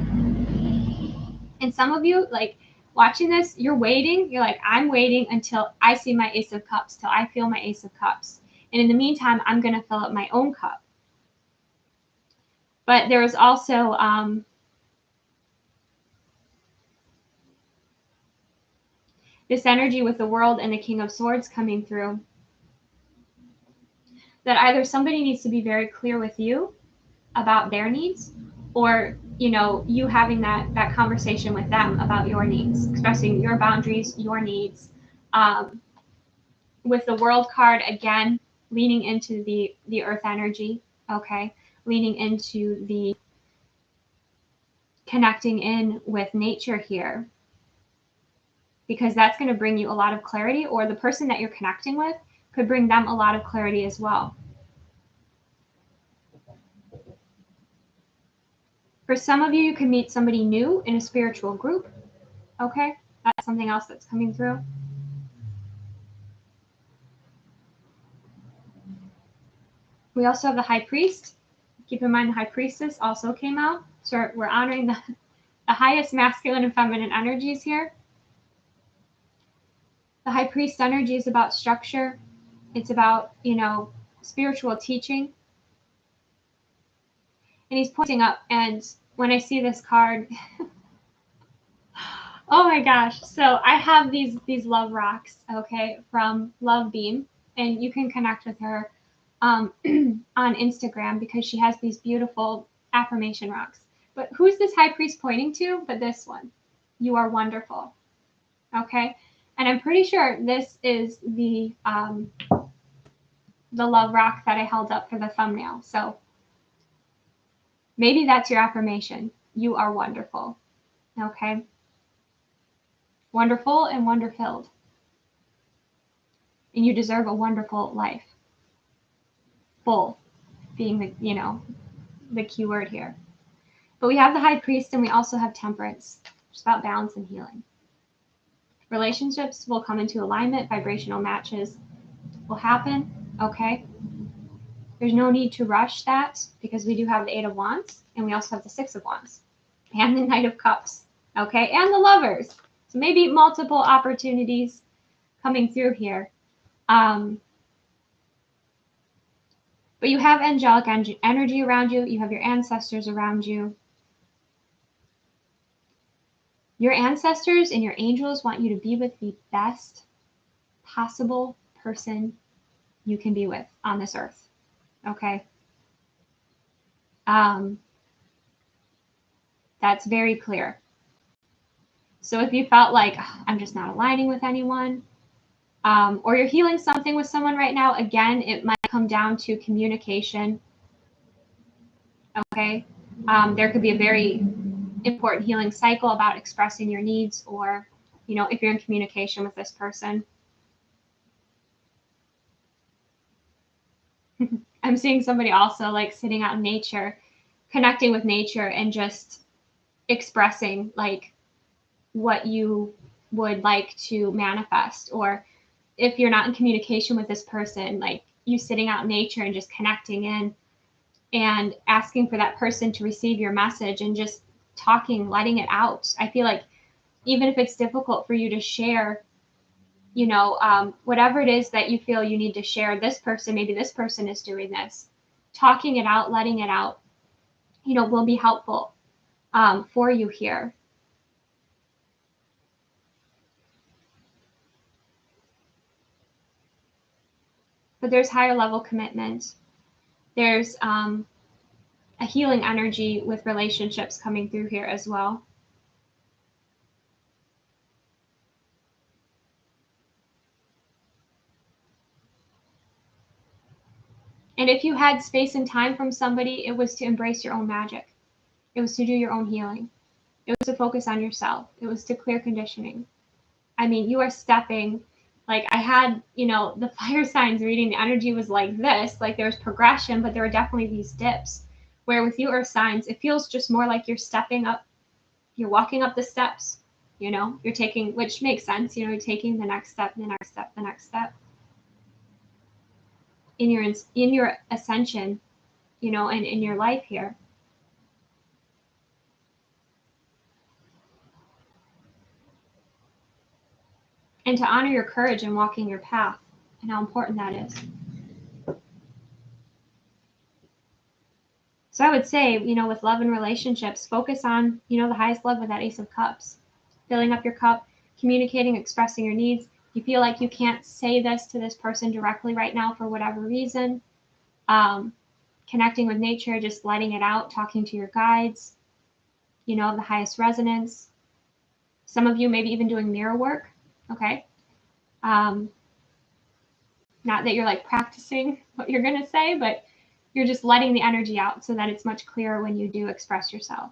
And some of you, like watching this, you're waiting. You're like, I'm waiting until I see my Ace of Cups, till I feel my Ace of Cups. And in the meantime, I'm going to fill up my own cup. But there is also this energy with the World and the King of Swords coming through, that either somebody needs to be very clear with you about their needs, or, you know, you having that conversation with them about your needs, expressing your boundaries, your needs. With the World card, again, leaning into the earth energy, okay, leaning into the connecting in with nature here, because that's going to bring you a lot of clarity, or the person that you're connecting with could bring them a lot of clarity as well. For some of you, you can meet somebody new in a spiritual group, okay? That's something else that's coming through. We also have the High Priest. Keep in mind the High Priestess also came out. So we're honoring the highest masculine and feminine energies here. The High Priest energy is about structure. It's about, you know, spiritual teaching. And he's pointing up, and when I see this card, oh my gosh. So I have these love rocks, okay, from Love Beam, and you can connect with her on Instagram, because she has these beautiful affirmation rocks. But who's this High Priest pointing to but this one? You are wonderful. Okay. And I'm pretty sure this is the love rock that I held up for the thumbnail. So maybe that's your affirmation. You are wonderful. Okay. Wonderful and wonder-filled. And you deserve a wonderful life. Full being the, you know, the key word here. But we have the High Priest, and we also have Temperance, which is about balance and healing. Relationships will come into alignment. Vibrational matches will happen. Okay. There's no need to rush that, because we do have the Eight of Wands, and we also have the Six of Wands and the Knight of Cups. Okay. And the Lovers. So maybe multiple opportunities coming through here. But you have angelic energy around you. You have your ancestors around you. Your ancestors and your angels want you to be with the best possible person you can be with on this earth. Okay. That's very clear. So if you felt like, oh, I'm just not aligning with anyone, or you're healing something with someone right now, again, it might come down to communication. Okay. There could be a very important healing cycle about expressing your needs, or, you know, if you're in communication with this person. I'm seeing somebody also like sitting out in nature, connecting with nature, and just expressing like what you would like to manifest. Or if you're not in communication with this person, like you sitting out in nature and just connecting in and asking for that person to receive your message and just talking, letting it out. I feel like even if it's difficult for you to share, you know, whatever it is that you feel you need to share, this person, maybe this person is doing this, talking it out, letting it out, you know, will be helpful. for you here. But there's higher level commitment. There's a healing energy with relationships coming through here as well. And if you had space and time from somebody, it was to embrace your own magic. It was to do your own healing. It was to focus on yourself. It was to clear conditioning. I mean, you are stepping, like I had, the fire signs reading, the energy was like this, like there was progression, but there were definitely these dips. Where with you earth signs, it feels just more like you're stepping up, you're walking up the steps, you're taking, which makes sense, you're taking the next step, the next step, the next step. In your ascension, and in your life here. And to honor your courage in walking your path and how important that is. So I would say, with love and relationships, focus on, the highest love with that Ace of Cups. Filling up your cup, communicating, expressing your needs. You feel like you can't say this to this person directly right now for whatever reason. Connecting with nature, just letting it out, talking to your guides, of the highest resonance. Some of you maybe even doing mirror work, okay? Not that you're like practicing what you're going to say, but you're just letting the energy out so that it's much clearer when you do express yourself.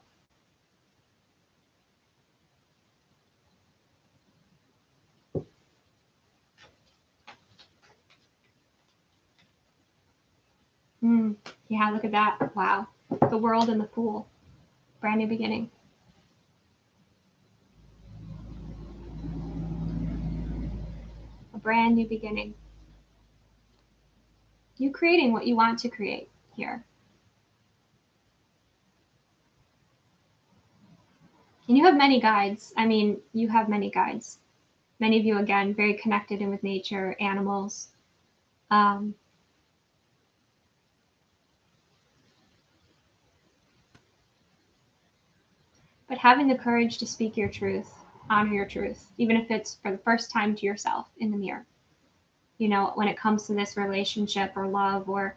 Yeah, look at that. Wow. The World and the Fool. Brand new beginning. A brand new beginning. You creating what you want to create here. And you have many guides. I mean, you have many guides. Many of you, again, very connected in with nature, animals. But having the courage to speak your truth, honor your truth, even if it's for the first time to yourself in the mirror. When it comes to this relationship or love or,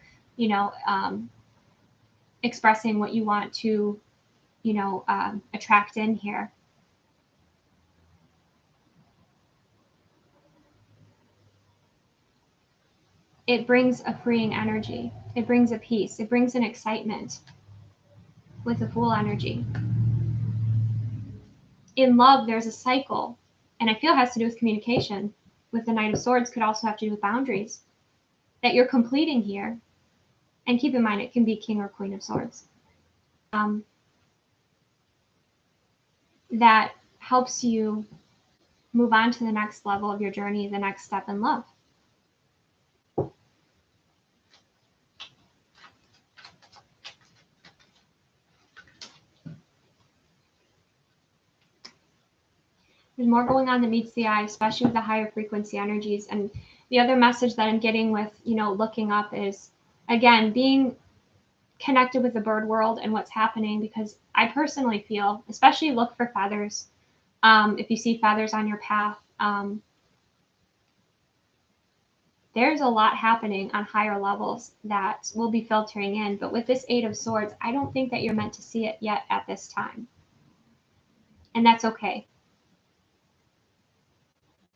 expressing what you want to, attract in here. It brings a freeing energy. It brings a peace. It brings an excitement with the Fool energy. In love, there's a cycle, and I feel it has to do with communication. With the Knight of Swords, could also have to do with boundaries that you're completing here. And keep in mind, it can be King or Queen of Swords. That helps you move on to the next level of your journey, the next step in love. There's more going on than meets the eye, especially with the higher frequency energies. And the other message that I'm getting with, looking up is, again, being connected with the bird world and what's happening, because I personally feel, especially look for feathers. If you see feathers on your path, there's a lot happening on higher levels that will be filtering in. But with this Eight of Swords, I don't think that you're meant to see it yet at this time. And that's okay.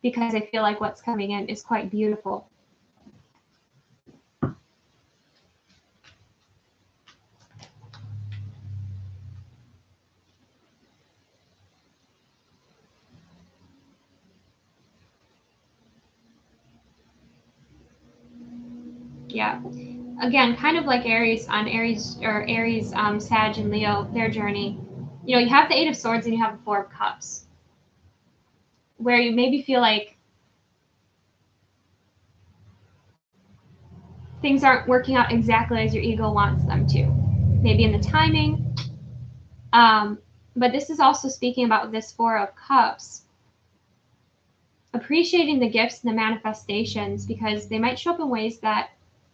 Because I feel like what's coming in is quite beautiful. Yeah. Again, kind of like Aries, Sag and Leo, their journey. You have the Eight of Swords and you have the Four of Cups, where you maybe feel like things aren't working out exactly as your ego wants them to, maybe in the timing. But this is also speaking about this Four of Cups, appreciating the gifts and the manifestations, because they might show up in ways that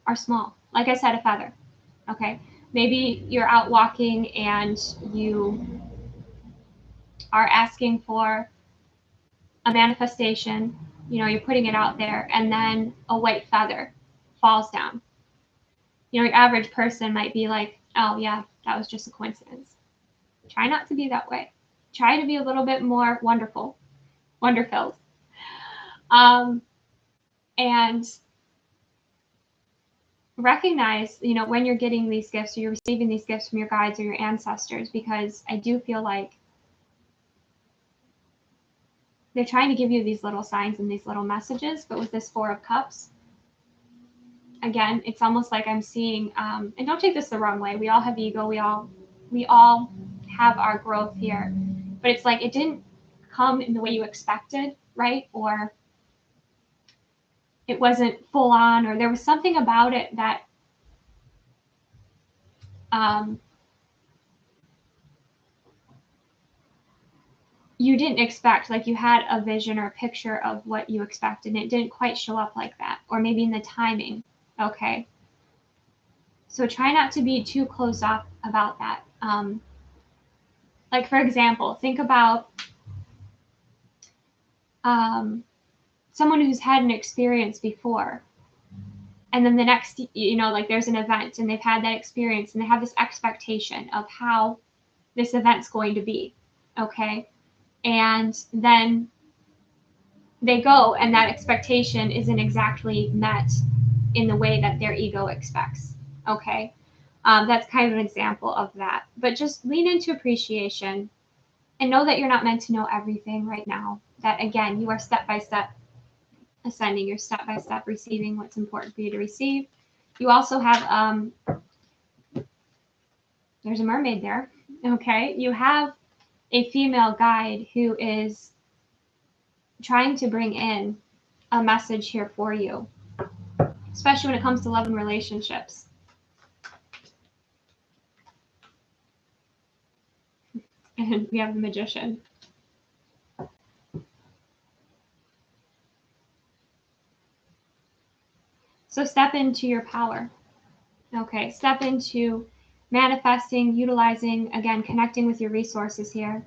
are small. Like I said, a feather. Okay. Maybe you're out walking and you are asking for a manifestation, you know, you're putting it out there, and then a white feather falls down. You know, your average person might be like, oh yeah, that was just a coincidence. Try not to be that way. Try to be a little bit more wonder-filled. And recognize, you know, when you're getting these gifts or you're receiving these gifts from your guides or your ancestors, because I do feel like they're trying to give you these little signs and these little messages. But with this Four of Cups, again, it's almost like I'm seeing, and don't take this the wrong way. We all have ego. We all have our growth here, but it's like it didn't come in the way you expected, right? Or it wasn't full on, or there was something about it that you didn't expect. Like you had a vision or a picture of what you expected, and it didn't quite show up like that, or maybe in the timing. Okay. So try not to be too closed off about that. Like, for example, think about someone who's had an experience before, and then the next, you know, like there's an event and they've had that experience and they have this expectation of how this event's going to be. Okay. And then they go and that expectation isn't exactly met in the way that their ego expects. Okay. That's kind of an example of that. But just lean into appreciation and know that you're not meant to know everything right now. That, again, you are step by step ascending. You're step by step receiving what's important for you to receive. You also have, there's a mermaid there. Okay. You have a female guide who is trying to bring in a message here for you, especially when it comes to love and relationships. And we have the Magician. So step into your power. Okay, step into manifesting, utilizing, again, connecting with your resources here.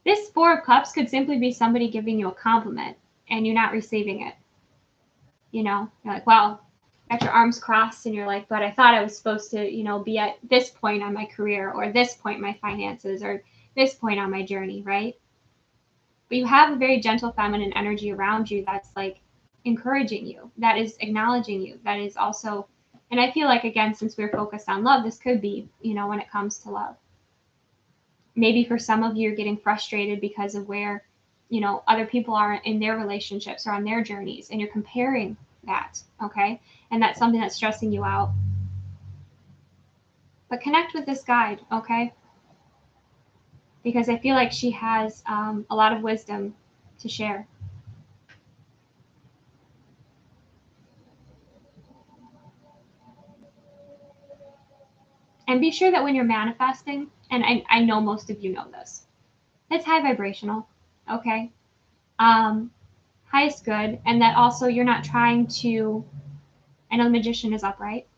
This Four of Cups could simply be somebody giving you a compliment and you're not receiving it. You know, you're like, wow, got your arms crossed and you're like, but I thought I was supposed to, you know, be at this point on my career, or this point in my finances, or this point on my journey, right? But you have a very gentle feminine energy around you that's like encouraging you, that is acknowledging you, that is also, and I feel like, again, since we're focused on love, this could be, you know, when it comes to love. Maybe for some of you, you're getting frustrated because of where, you know, other people are in their relationships or on their journeys, and you're comparing that, okay? And that's something that's stressing you out. But connect with this guide, okay? Because I feel like she has a lot of wisdom to share. And be sure that when you're manifesting, and I know most of you know this, it's high vibrational, okay? High is good, and that also you're not trying to, I know the Magician is upright,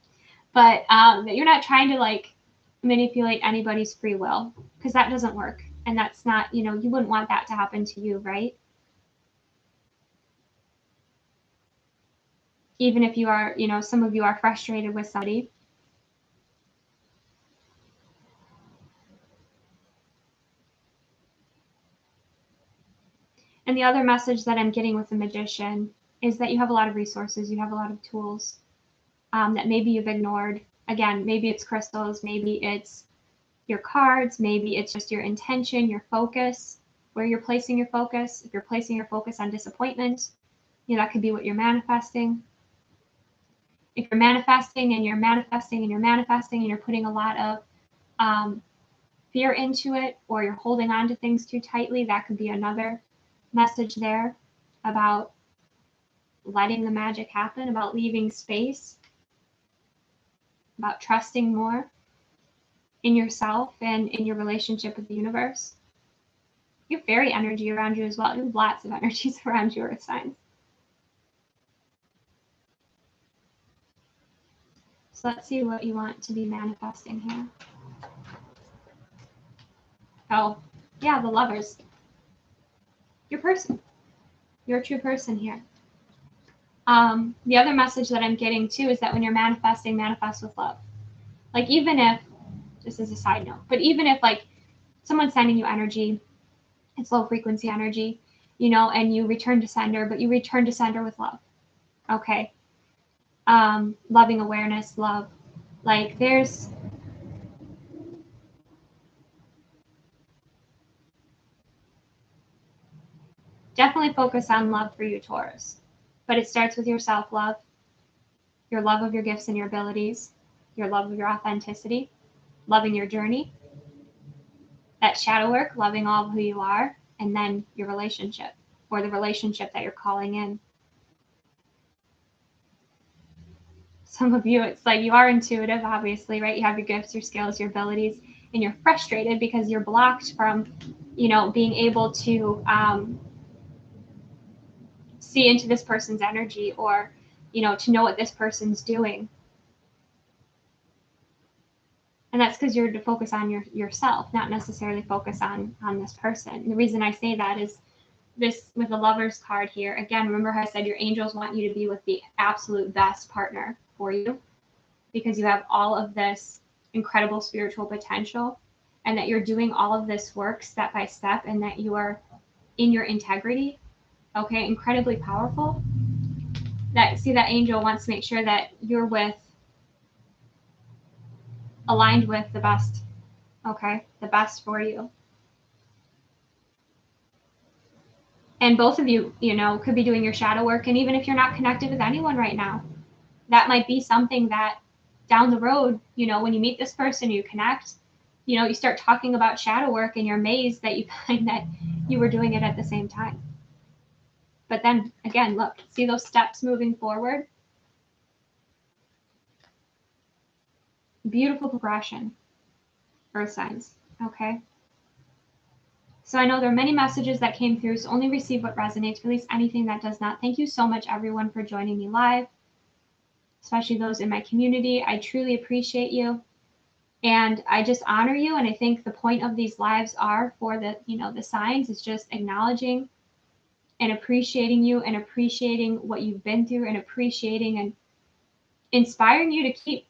but that you're not trying to like manipulate anybody's free will, because that doesn't work. And that's not, you know, you wouldn't want that to happen to you, right? Even if you are, you know, some of you are frustrated with somebody. And the other message that I'm getting with the Magician is that you have a lot of resources, you have a lot of tools that maybe you've ignored. Again, maybe it's crystals, maybe it's your cards, maybe it's just your intention, your focus, where you're placing your focus. If you're placing your focus on disappointment, you know, that could be what you're manifesting. If you're manifesting and you're manifesting and you're manifesting and you're putting a lot of fear into it, or you're holding on to things too tightly, that could be another message there about letting the magic happen, about leaving space, about trusting more in yourself and in your relationship with the universe. You have fairy energy around you as well. You have lots of energies around you, earth signs. So let's see what you want to be manifesting here. Oh, yeah, the Lovers. Your person. Your true person here. The other message that I'm getting too is that when you're manifesting, manifest with love. Like, even if, just as a side note, but even if like someone's sending you energy, it's low frequency energy, you know, and you return to sender, but you return to sender with love. Okay. Loving awareness, love. Like, there's definitely focus on love for you, Taurus. But it starts with your self-love, your love of your gifts and your abilities, your love of your authenticity, loving your journey, that shadow work, loving all of who you are, and then your relationship, or the relationship that you're calling in. Some of you, it's like you are intuitive, obviously, right? You have your gifts, your skills, your abilities, and you're frustrated because you're blocked from, you know, being able to see into this person's energy, or, you know, to know what this person's doing. And that's because you're to focus on yourself, not necessarily focus on this person. And the reason I say that is this, with the Lovers card here, again, remember how I said your angels want you to be with the absolute best partner for you, because you have all of this incredible spiritual potential, and that you're doing all of this work step by step, and that you are in your integrity. Okay, incredibly powerful. That, see, that angel wants to make sure that you're aligned with the best. Okay, the best for you. And both of you, you know, could be doing your shadow work. And even if you're not connected with anyone right now, that might be something that down the road, you know, when you meet this person, you connect, you know, you start talking about shadow work and you're amazed that you find that you were doing it at the same time. But then again, look, see those steps moving forward? Beautiful progression, earth signs. Okay. So I know there are many messages that came through, so only receive what resonates, release anything that does not. Thank you so much, everyone, for joining me live, especially those in my community. I truly appreciate you. And I just honor you. And I think the point of these lives are for the, you know, the signs is just acknowledging and appreciating you, and appreciating what you've been through, and appreciating and inspiring you to keep,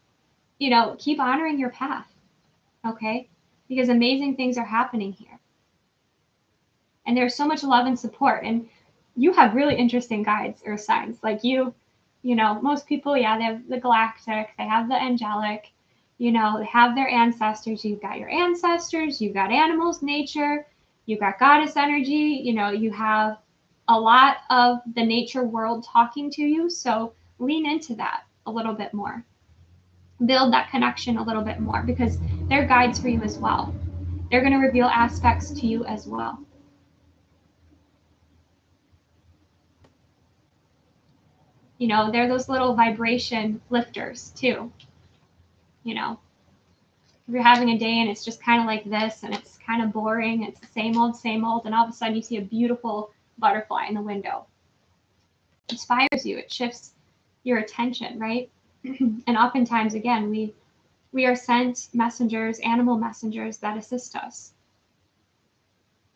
you know, keep honoring your path. Okay. Because amazing things are happening here. And there's so much love and support. And you have really interesting guides or signs. Like you know, most people, yeah, they have the galactic, they have the angelic, you know, they have their ancestors. You've got your ancestors, you've got animals, nature, you've got goddess energy, you know, you have a lot of the nature world talking to you. So lean into that a little bit more. Build that connection a little bit more, because they're guides for you as well. They're going to reveal aspects to you as well. You know, they're those little vibration lifters too. You know, if you're having a day and it's just kind of like this, and it's kind of boring, it's the same old, and all of a sudden you see a beautiful butterfly in the window. It inspires you, it shifts your attention, right? And oftentimes, again, we are sent messengers, animal messengers that assist us.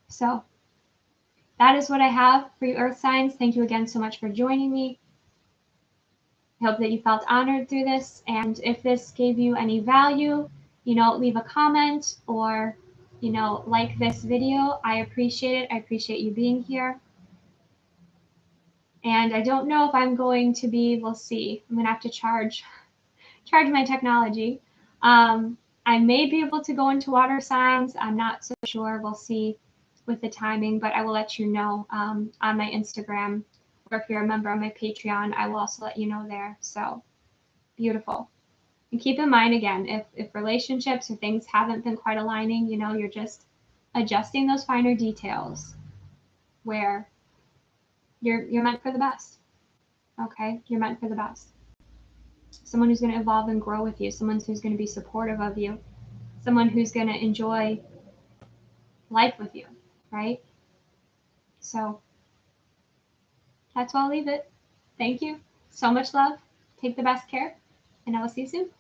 So that is what I have for you, earth signs. Thank you again so much for joining me. I hope that you felt honored through this. And if this gave you any value, you know, leave a comment, or, you know, like this video. I appreciate it. I appreciate you being here. And I don't know if I'm going to be, we'll see. I'm going to have to charge my technology. I may be able to go into water signs. I'm not so sure. We'll see with the timing, but I will let you know on my Instagram, or if you're a member on my Patreon, I will also let you know there. So beautiful. And keep in mind, again, if relationships or things haven't been quite aligning, you know, you're just adjusting those finer details where you're meant for the best. Okay, you're meant for the best. Someone who's going to evolve and grow with you, someone who's going to be supportive of you, someone who's going to enjoy life with you, right? So that's why I'll leave it. Thank you. So much love. Take the best care, and I will see you soon.